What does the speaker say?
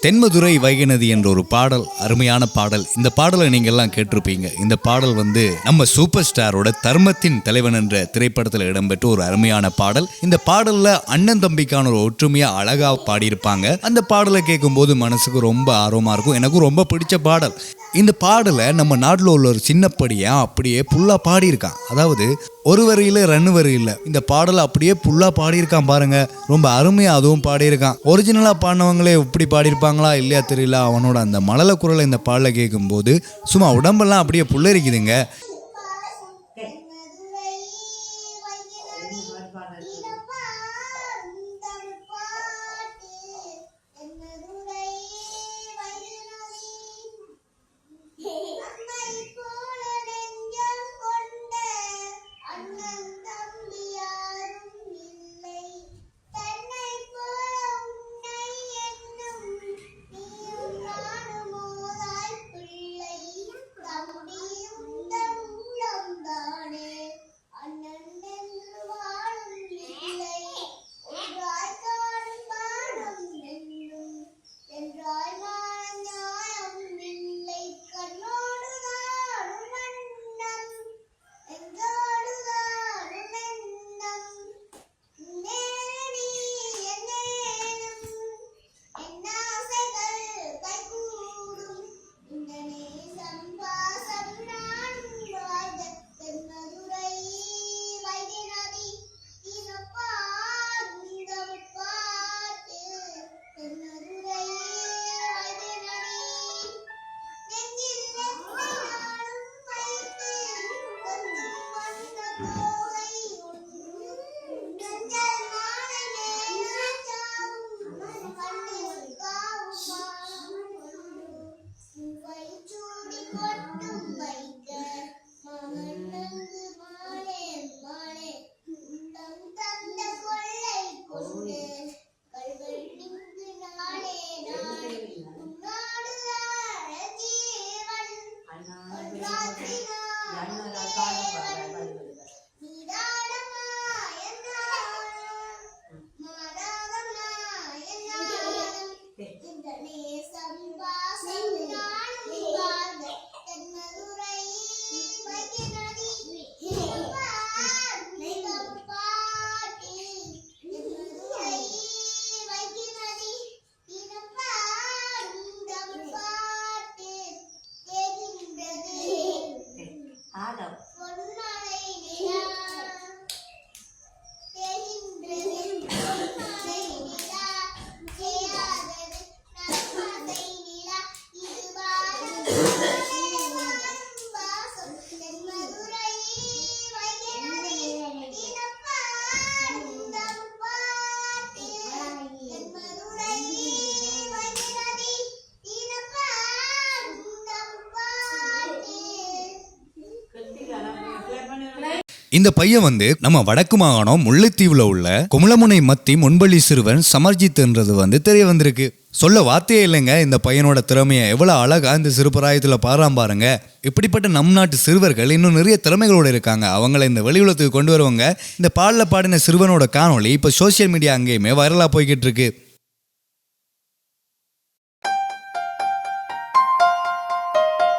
தென்மதுரை வைகைநதி என்ற ஒரு பாடல், அருமையான பாடல். இந்த பாடலை நீங்க எல்லாம் கேட்டிருப்பீங்க. இந்த பாடல் நம்ம சூப்பர் ஸ்டாரோட தர்மத்தின் தலைவன் என்ற திரைப்படத்தில் இடம்பெற்ற ஒரு அருமையான பாடல். இந்த பாடல்ல அண்ணன் தம்பிக்கான ஒரு ஒற்றுமையா அழகா பாடியிருப்பாங்க. அந்த பாடலை கேட்கும் போது மனசுக்கு ரொம்ப ஆர்வமா இருக்கும். எனக்கும் ரொம்ப பிடிச்ச பாடல். இந்த பாடலை நம்ம நாட்டில் உள்ள ஒரு சின்னப்படியா அப்படியே புல்லா பாடியிருக்கான். அதாவது ஒரு வரியில 2 வரியில இந்த பாடலை அப்படியே புல்லா பாடியிருக்கான் பாருங்க. ரொம்ப அருமையா அதுவும் பாடியிருக்கான். ஒரிஜினலா பாடினவங்களே இப்படி பாடியிருப்பாங்களா இல்லையா தெரியல. அவனோட அந்த மழலை குரலை இந்த பாடலை கேட்கும் போது சும்மா உடம்பெல்லாம் அப்படியே புல்லரிக்குதுங்க. இந்த பையன் நம்ம வடக்கு மாகாணம் முல்லைத்தீவுல உள்ள குமுளமுனை மத்தி முன்பள்ளி சிறுவன் சமர்ஜித் என்றது தெரிய வந்திருக்கு. சொல்ல வார்த்தையே இல்லைங்க. இந்த பையனோட திறமையை எவ்வளவு அழகா இந்த சிறுபிராயத்துல பாராம பாருங்க. இப்படிப்பட்ட நம் நாட்டு சிறுவர்கள் இன்னும் நிறைய திறமைகளோட இருக்காங்க. அவங்களை இந்த வெளி உலகத்துக்கு கொண்டு வருவாங்க. இந்த பாடல பாடின சிறுவனோட காணொளி இப்ப சோசியல் மீடியா அங்கேயுமே வைரலா போய்கிட்டு இருக்கு.